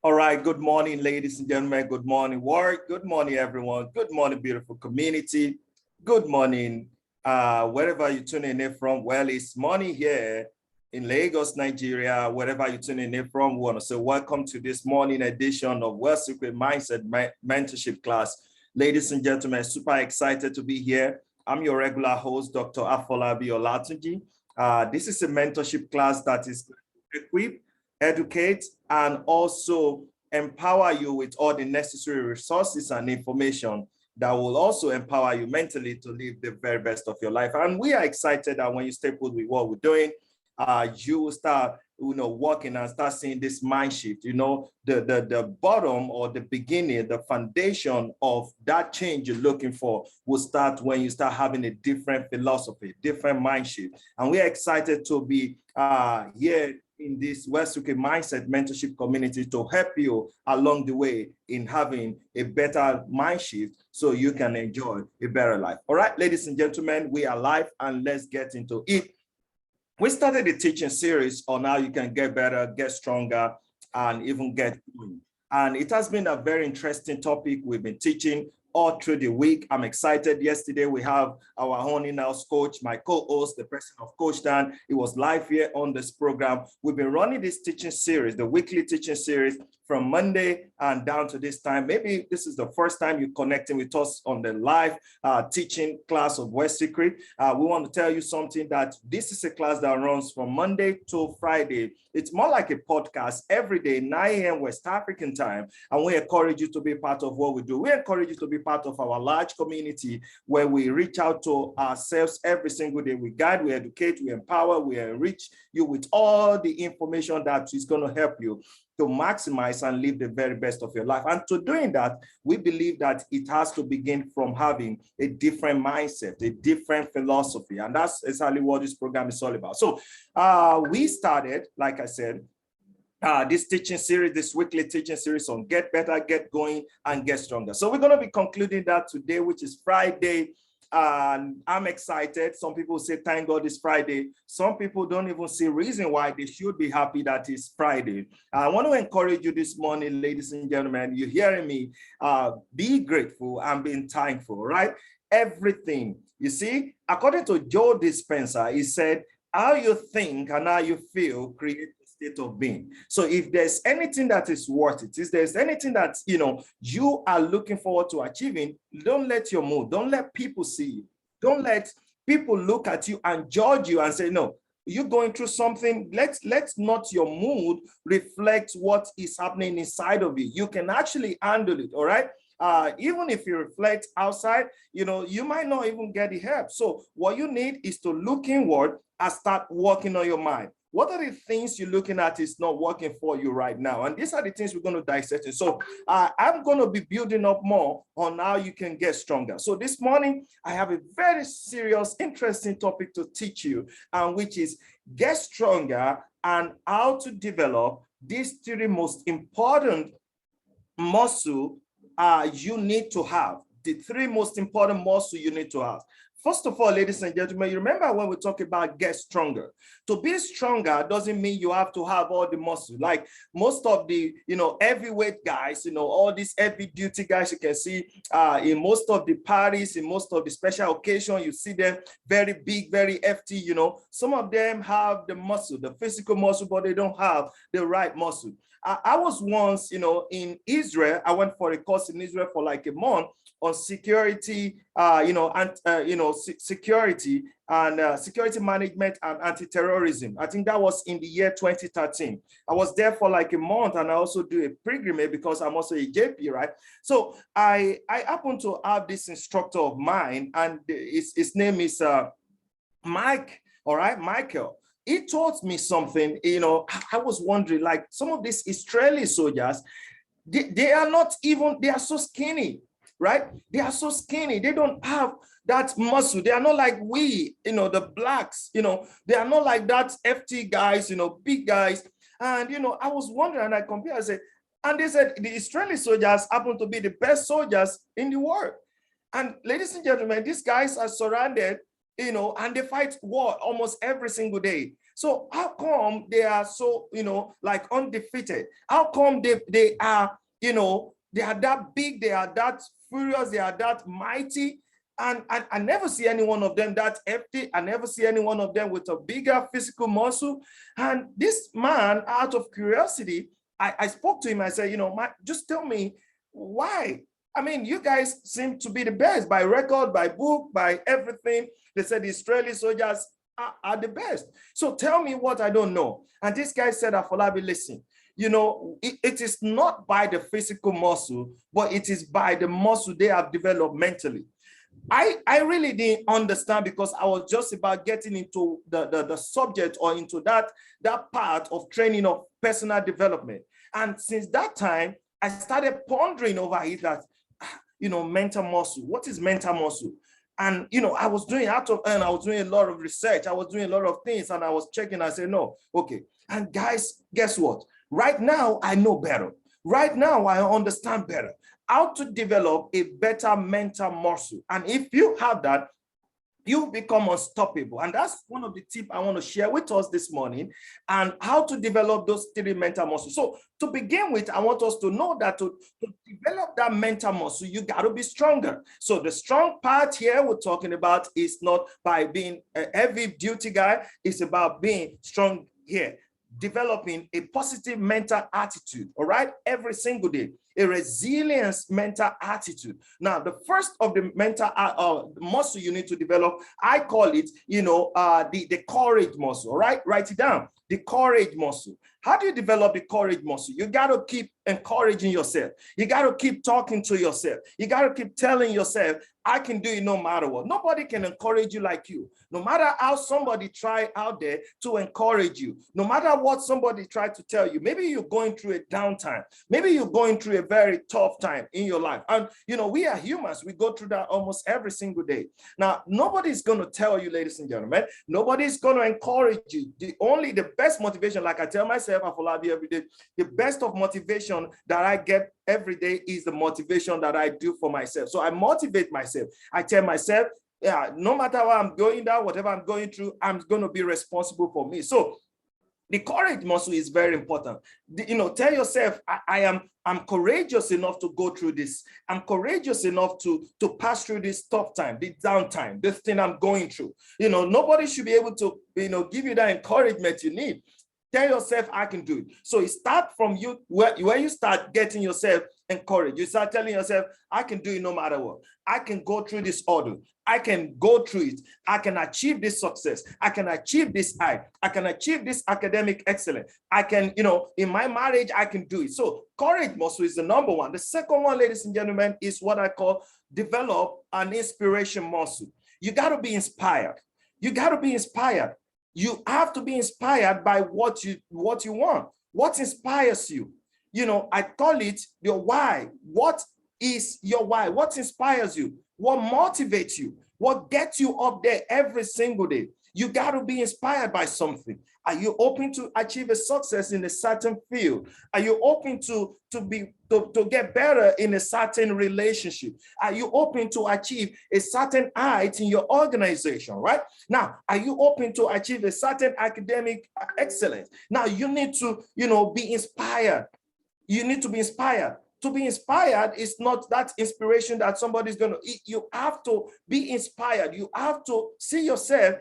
All right. Good morning, ladies and gentlemen. Good morning, world. Good morning, everyone. Good morning, beautiful community. Good morning, wherever you're tuning in from. Well, it's morning here in Lagos, Nigeria. Wherever you're tuning in from, we want to say welcome to this morning edition of Wealth Secret Mindset Mentorship class. Ladies and gentlemen, super excited to be here. I'm your regular host, Dr. Afolabi Olatunji. This is a mentorship class that is equipped, educate, and also empower you with all the necessary resources and information that will also empower you mentally to live the very best of your life. And we are excited that when you stay put with what we're doing, you will start, working and start seeing this mind shift. The bottom or the beginning, the foundation of that change you're looking for will start when you start having a different philosophy, different mind shift. And we are excited to be here in this Wealth Secret Mindset Mentorship community to help you along the way in having a better mind shift so you can enjoy a better life. All right, ladies and gentlemen, we are live and let's get into it. We started a teaching series on how you can get better, get stronger, and even get going. And it has been a very interesting topic we've been teaching all through the week. I'm excited. Yesterday, we have our own in-house coach, my co-host, the president of Coach Dan. He was live here on this program. We've been running this teaching series, the weekly teaching series, from Monday and down to this time. Maybe this is the first time you're connecting with us on the live teaching class of Wealth Secret. We want to tell you something that this is a class that runs from Monday to Friday. It's more like a podcast every day, 9 a.m. West African time. And we encourage you to be part of what we do. We encourage you to be part of our large community where we reach out to ourselves every single day. We guide, we educate, we empower, we enrich you with all the information that is going to help you to maximize and live the very best of your life. And to doing that, we believe that it has to begin from having a different mindset, a different philosophy. And that's exactly what this program is all about. So we started, like I said, this teaching series, this weekly teaching series on get better, get going, and get stronger. So we're going to be concluding that today, which is Friday. And I'm excited. Some people say, thank God it's Friday. Some people don't even see reason why they should be happy that it's Friday. I want to encourage you this morning, ladies and gentlemen, you're hearing me, be grateful and be thankful, right? Everything, you see, according to Joe Dispenza, he said, how you think and how you feel create state of being. So if there's anything that is worth it, if there's anything that you are looking forward to achieving, don't let your mood, don't let people see you, don't let people look at you and judge you and say, no, you're going through something. Let's not your mood reflect what is happening inside of you. You can actually handle it. All right. Even if you reflect outside, you might not even get the help. So what you need is to look inward and start working on your mind. What are the things you're looking at is not working for you right now? And these are the things we're going to dissect. So I'm going to be building up more on how you can get stronger. So this morning, I have a very serious, interesting topic to teach you, which is get stronger and how to develop these three most important muscle you need to have. The three most important muscle you need to have. First of all, ladies and gentlemen, you remember when we talk about get stronger. To be stronger doesn't mean you have to have all the muscle. Like most of the, heavyweight guys, all these heavy duty guys you can see in most of the parties, in most of the special occasions, you see them very big, very hefty, Some of them have the muscle, the physical muscle, but they don't have the right muscle. I was once, in Israel. I went for a course in Israel for like a month on security, security and security management and anti-terrorism. I think that was in the year 2013. I was there for like a month, and I also do a pilgrimage because I'm also a JP, right? So I happen to have this instructor of mine, and his name is Mike. All right, Michael. He taught me something. I was wondering, like some of these Israeli soldiers, they are not even, they are so skinny. Right? They are so skinny. They don't have that muscle. They are not like we, the blacks, they are not like that FT guys, big guys. And, I was wondering, and I compared, I said, and they said the Israeli soldiers happen to be the best soldiers in the world. And ladies and gentlemen, these guys are surrounded, and they fight war almost every single day. So how come they are so, like undefeated? How come they are, they are that big, they are that furious, they are that mighty? And I never see any one of them that hefty. I never see any one of them with a bigger physical muscle. And this man, out of curiosity, I spoke to him. I said, just tell me why. I mean, you guys seem to be the best by record, by book, by everything. They said the Israeli soldiers are the best. So tell me what I don't know. And this guy said, Afolabi, listen, it is not by the physical muscle, but it is by the muscle they have developed mentally. I really didn't understand, because I was just about getting into the subject, or into that part of training of personal development. And since that time, I started pondering over it, that, mental muscle. What is mental muscle? And, I was doing I was doing a lot of research. I was doing a lot of things, and I was checking. I said, no, okay. And guys, guess what? Right now, I know better. Right now, I understand better how to develop a better mental muscle. And if you have that, you become unstoppable. And that's one of the tips I want to share with us this morning, and how to develop those 3 mental muscles. So to begin with, I want us to know that to develop that mental muscle, you got to be stronger. So the strong part here we're talking about is not by being a heavy duty guy. It's about being strong here, developing a positive mental attitude, all right, every single day, a resilience mental attitude. Now, the first of the mental muscle you need to develop, I call it, the courage muscle, all right? Write it down, the courage muscle. How do you develop the courage muscle? You got to keep encouraging yourself. You got to keep talking to yourself. You got to keep telling yourself, I can do it no matter what. Nobody can encourage you like you. No matter how somebody try out there to encourage you, no matter what somebody tried to tell you, maybe you're going through a downtime. Maybe you're going through a very tough time in your life. And, we are humans. We go through that almost every single day. Now, nobody's going to tell you, ladies and gentlemen, nobody's going to encourage you. The best motivation, like I tell myself, Afolabi, every day, the best of motivation that I get every day is the motivation that I do for myself. So I motivate myself. I tell myself, yeah, no matter what I'm going down, whatever I'm going through, I'm going to be responsible for me. So the courage muscle is very important. Tell yourself, I'm courageous enough to go through this. I'm courageous enough to pass through this tough time, the downtime, this thing I'm going through. Nobody should be able to, give you that encouragement you need. Tell yourself, I can do it. So it starts from you, where you start getting yourself encouraged. You start telling yourself, I can do it no matter what. I can go through this ordeal. I can go through it. I can achieve this success. I can achieve this high. I can achieve this academic excellence. I can, in my marriage, I can do it. So courage muscle is the number one. The second one, ladies and gentlemen, is what I call develop an inspiration muscle. You got to be inspired. You got to be inspired. You have to be inspired by what you want. What inspires you? I call it your why. What is your why? What inspires you? What motivates you? What gets you up there every single day? You got to be inspired by something. Are you open to achieve a success in a certain field? Are you open to get better in a certain relationship? Are you open to achieve a certain height in your organization, right? Now, are you open to achieve a certain academic excellence? Now, you need to, be inspired. You need to be inspired. To be inspired is not that inspiration that somebody's going to, you have to be inspired. You have to see yourself,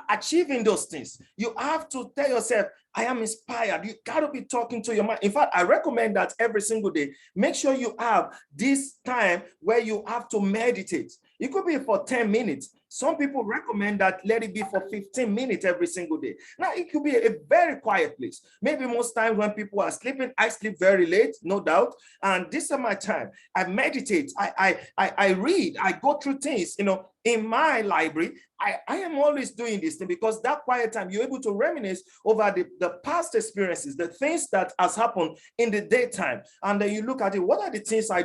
achieving those things. You have to tell yourself, I am inspired. You got to be talking to your mind. In fact, I recommend that every single day. Make sure you have this time where you have to meditate. It could be for 10 minutes. Some people recommend that let it be for 15 minutes every single day. Now, it could be a very quiet place. Maybe most times when people are sleeping, I sleep very late, no doubt. And this is my time. I meditate. I read. I go through things, in my library. I am always doing this thing, because that quiet time, you're able to reminisce over the past experiences, the things that has happened in the daytime. And then you look at it, what are the things I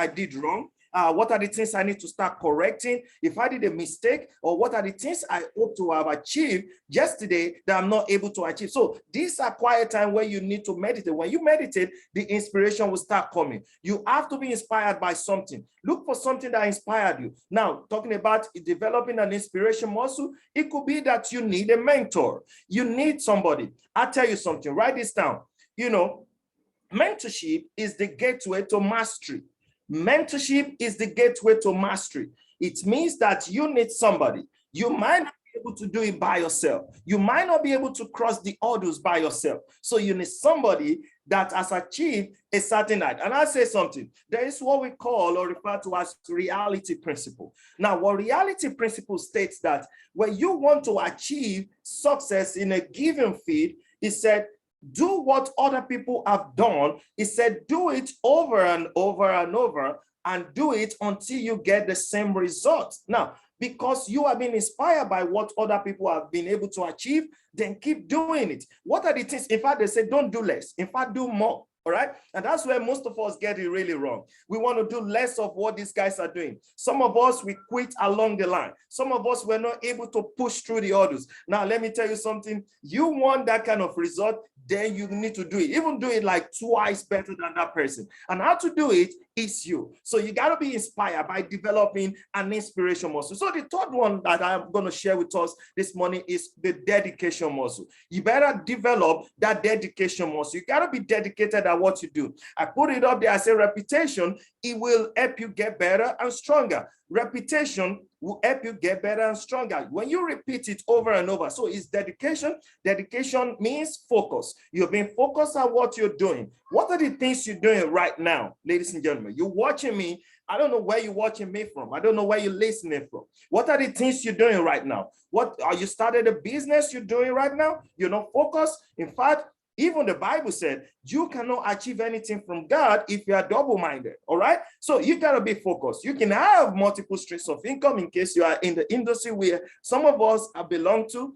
did wrong? What are the things I need to start correcting? If I did a mistake, or what are the things I hope to have achieved yesterday that I'm not able to achieve? So these are quiet time where you need to meditate. When you meditate, the inspiration will start coming. You have to be inspired by something. Look for something that inspired you. Now, talking about developing an inspiration muscle, it could be that you need a mentor. You need somebody. I'll tell you something. Write this down. You know, mentorship is the gateway to mastery. Mentorship is the gateway to mastery. It means that you need somebody. You might not be able to do it by yourself. You might not be able to cross the hurdles by yourself. So you need somebody that has achieved a certain height. And I'll say something. There is what we call or refer to as reality principle. Now, what reality principle states that when you want to achieve success in a given field, it said, do what other people have done. It said, do it over and over and over, and do it until you get the same results. Now, because you have been inspired by what other people have been able to achieve, then keep doing it. What are the things? In fact, they say, don't do less. In fact, do more. All right. And that's where most of us get it really wrong. We want to do less of what these guys are doing. Some of us, we quit along the line. Some of us were not able to push through the others. Now, let me tell you something. You want that kind of result, then you need to do it. Even do it like twice better than that person. And how to do it is you. So you got to be inspired by developing an inspiration muscle. So the third one that I'm going to share with us this morning is the dedication muscle. You better develop that dedication muscle. You got to be dedicated at what you do. I put it up there. I say reputation. It will help you get better and stronger. Reputation will help you get better and stronger when you repeat it over and over. So it's dedication. Dedication means focus. You've been focused on what you're doing. What are the things you're doing right now, ladies and gentlemen? You're watching me. I don't know where you're watching me from. I don't know where you're listening from. What are the things you're doing right now? What are you started a business you're doing right now? You're not focused. In fact, even the Bible said you cannot achieve anything from God if you are double-minded. All right. So you got to be focused. You can have multiple streams of income in case you are in the industry where some of us belong to.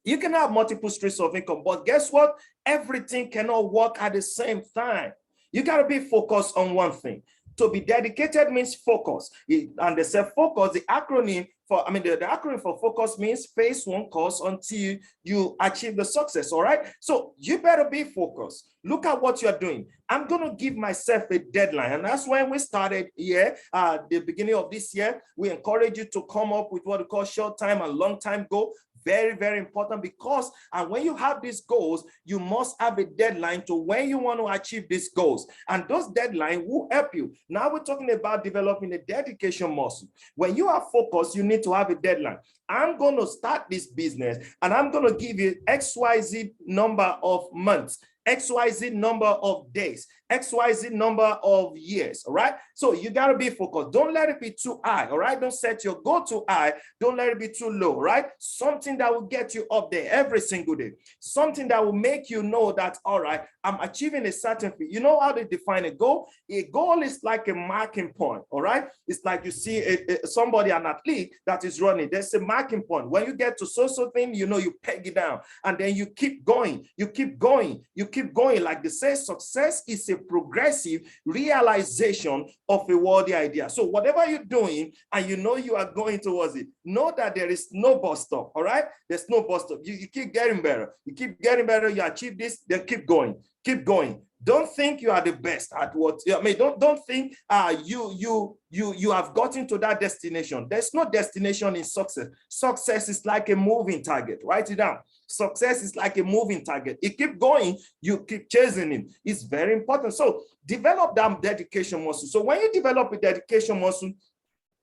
You can have multiple streams of income, but guess what? Everything cannot work at the same time. You got to be focused on one thing. To be dedicated means focus. And they say focus, the acronym for, the acronym for focus means face one course until you achieve the success, all right? So you better be focused. Look at what you're doing. I'm going to give myself a deadline. And that's when we started here, the beginning of this year. We encourage you to come up with what we call short time and long time goal. Very, very important, because when you have these goals, you must have a deadline to when you want to achieve these goals. And those deadlines will help you. Now we're talking about developing a dedication muscle. When you are focused, you need to have a deadline. I'm going to start this business and I'm going to give you XYZ number of months, XYZ number of days, XYZ number of years, all right? So you got to be focused. Don't let it be too high, all right? Don't set your goal too high. Don't let it be too low, right? Something that will get you up there every single day. Something that will make you know that, all right, I'm achieving a certain thing. You know how they define a goal? A goal is like a marking point, all right? It's like you see somebody, an athlete that is running. There's a marking point. When you get to so thing, you know, you peg it down and then you keep going. You keep going. You keep going. Like they say, success is a progressive realization of a worthy idea. So whatever you're doing and you know you are going towards it, know that there is no bus stop, all right? There's no bus stop. You keep getting better. You keep getting better. You achieve this, then keep going. Keep going. Don't think you are the best at what, don't think you have gotten to that destination. There's no destination in success. Success is like a moving target. Write it down. Success is like a moving target. You keep going, you keep chasing it. It's very important. So develop that dedication muscle. So when you develop a dedication muscle,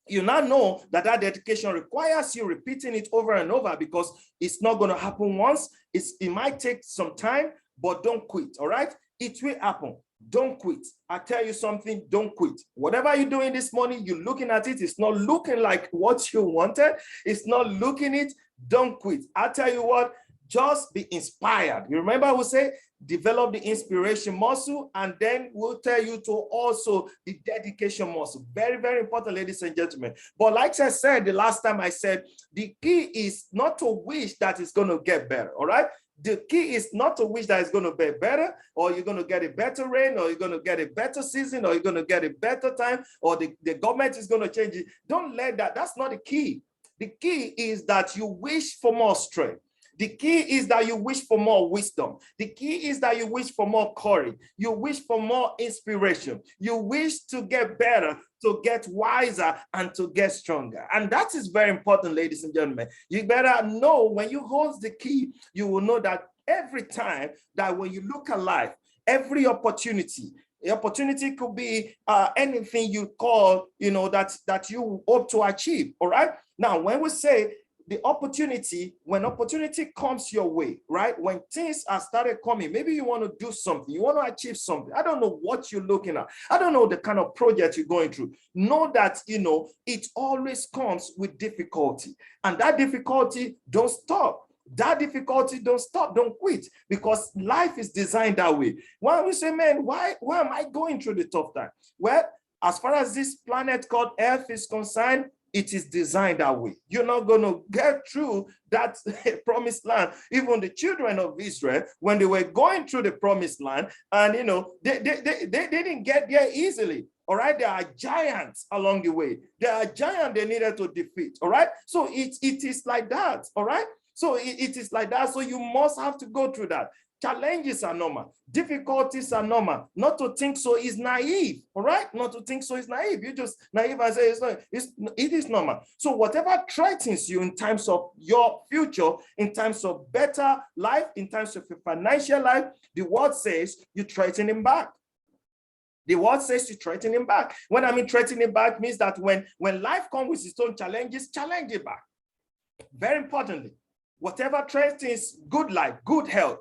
you now know that that dedication requires you repeating it over and over, because it's not going to happen once. It might take some time, but don't quit, all right? It will happen. Don't quit. I tell you something, don't quit. Whatever you're doing this morning, you're looking at it, it's not looking like what you wanted. It's not looking it. Don't quit. I tell you what, just be inspired. You remember I will say, develop the inspiration muscle, and then we'll tell you to also the dedication muscle. Very, very important, ladies and gentlemen. But like I said, the last time I said, the key is not to wish that it's going to get better, all right? The key is not to wish that it's going to be better, or you're going to get a better rain, or you're going to get a better season, or you're going to get a better time, or the government is going to change it. Don't let that. That's not the key. The key is that you wish for more strength. The key is that you wish for more wisdom. The key is that you wish for more courage. You wish for more inspiration. You wish to get better, to get wiser, and to get stronger. And that is very important, ladies and gentlemen. You better know when you hold the key, you will know that every time that when you look at life, every opportunity, the opportunity could be anything you call, that you hope to achieve. All right. Now, when we say the opportunity, when opportunity comes your way, right? When things are started coming, maybe you want to do something, you want to achieve something. I don't know what you're looking at. I don't know the kind of project you're going through. Know that, it always comes with difficulty. And that difficulty, don't stop. That difficulty, don't stop, don't quit, because life is designed that way. Why we say, man, why am I going through the tough time? Well, as far as this planet called Earth is concerned, it is designed that way. You're not going to get through that promised land. Even the children of Israel, when they were going through the promised land, and they didn't get there easily. All right, there are giants along the way. There are giants they needed to defeat. All right, so it is like that. All right, so it is like that. So you must have to go through that. Challenges are normal. Difficulties are normal. Not to think so is naive. All right? Not to think so is naive. You just naive and say it is normal. So whatever threatens you in terms of your future, in terms of better life, in terms of your financial life, the word says you threaten him back. The word says you threaten him back. When I mean threatening back means that when life comes with its own challenges, challenge it back. Very importantly, whatever threatens good life, good health,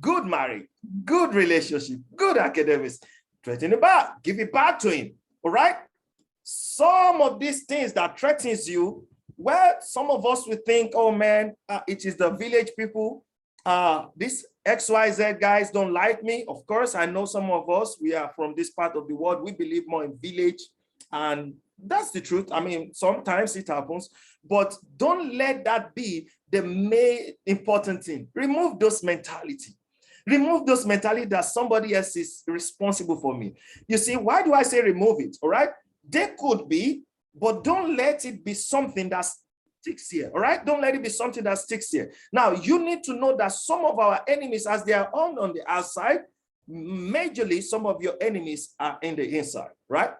good marriage, good relationship, good academics, threaten it back, give it back to him. All right. Some of these things that threatens you, well, some of us will think, oh man, it is the village people. These XYZ guys don't like me. Of course, I know some of us, we are from this part of the world. We believe more in village, and that's the truth. I mean, sometimes it happens, but don't let that be the main important thing. Remove those mentality. Remove those mentality that somebody else is responsible for me. You see, why do I say remove it? All right. They could be, but don't let it be something that sticks here. All right. Don't let it be something that sticks here. Now, you need to know that some of our enemies, as they are on the outside, majorly some of your enemies are in the inside. Right.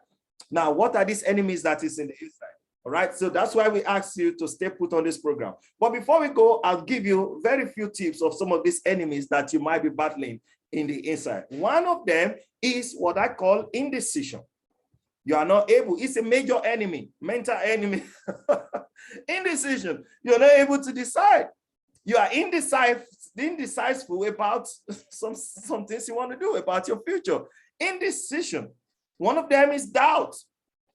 Now, what are these enemies that is in the inside? All right, so that's why we ask you to stay put on this program. But before we go, I'll give you very few tips of some of these enemies that you might be battling in the inside. One of them is what I call indecision. You are not able, it's a major enemy, mental enemy. Indecision, you're not able to decide. You are indecisive about some things you want to do about your future. Indecision. One of them is doubt.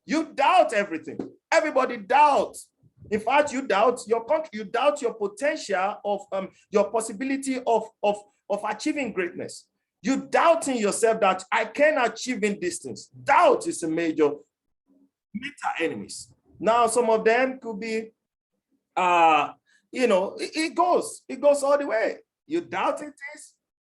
You doubt everything. Everybody doubts. In fact, you doubt your country. You doubt your potential of your possibility of achieving greatness. You doubting yourself that I can achieve in distance. Doubt is a major meta enemies. Now, some of them could be, it goes all the way. You doubting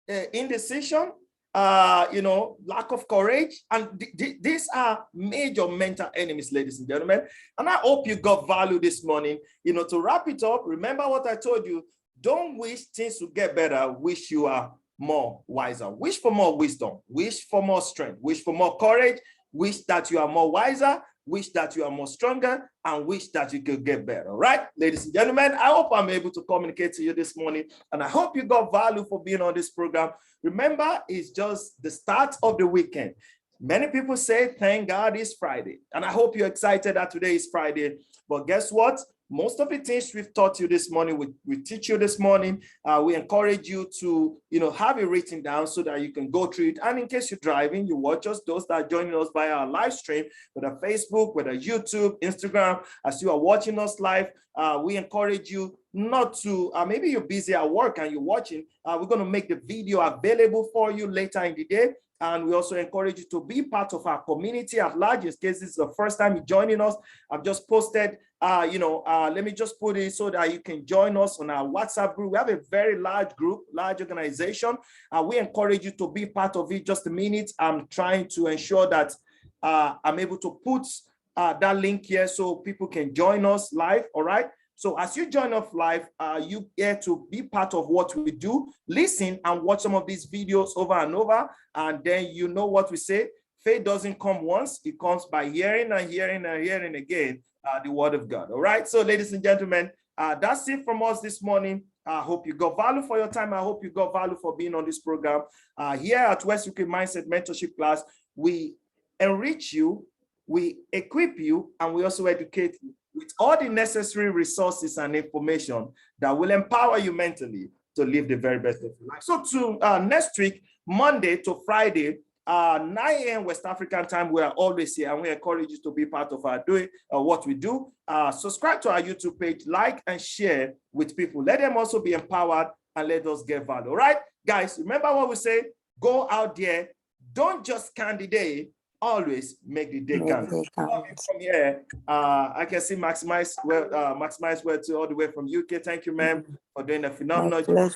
things, indecision. Lack of courage. And these are major mental enemies, ladies and gentlemen. And I hope you got value this morning. To wrap it up, remember what I told you. Don't wish things to get better. Wish you are more wiser. Wish for more wisdom. Wish for more strength. Wish for more courage. Wish that you are more wiser. Wish that you are more stronger, and wish that you could get better. Right, ladies and gentlemen, I hope I'm able to communicate to you this morning, and I hope you got value for being on this program. Remember, it's just the start of the weekend. Many people say, thank God it's Friday, and I hope you're excited that today is Friday. But guess what? Most of the things we've taught you this morning, we teach you this morning. We encourage you to, have it written down so that you can go through it. And in case you're driving, you watch us, those that are joining us via our live stream, whether Facebook, whether YouTube, Instagram, as you are watching us live, we encourage you not to, maybe you're busy at work and you're watching, we're going to make the video available for you later in the day. And we also encourage you to be part of our community at large. In case this is the first time you're joining us, I've just posted, let me just put it so that you can join us on our WhatsApp group. We have a very large group, large organization. We encourage you to be part of it. Just a minute. I'm trying to ensure that I'm able to put that link here so people can join us live. All right. So as you join us live, you get to be part of what we do, listen and watch some of these videos over and over, and then you know what we say. Faith doesn't come once, it comes by hearing and hearing and hearing again the word of God. All right, so ladies and gentlemen, that's it from us this morning. I hope you got value for your time. I hope you got value for being on this program. Here at West UK Mindset Mentorship Class, we enrich you, we equip you, and we also educate you with all the necessary resources and information that will empower you mentally to live the very best of your life. So to next week, Monday to Friday, 9 a.m. West African time, we are always here, and we encourage you to be part of our doing what we do. Subscribe to our YouTube page, like and share with people. Let them also be empowered and let us get value. All right, guys, remember what we say, go out there, don't just scan the day, always make the day count. From here, I can see Maximize Well to all the way from UK. Thank you, ma'am, for doing a phenomenal job.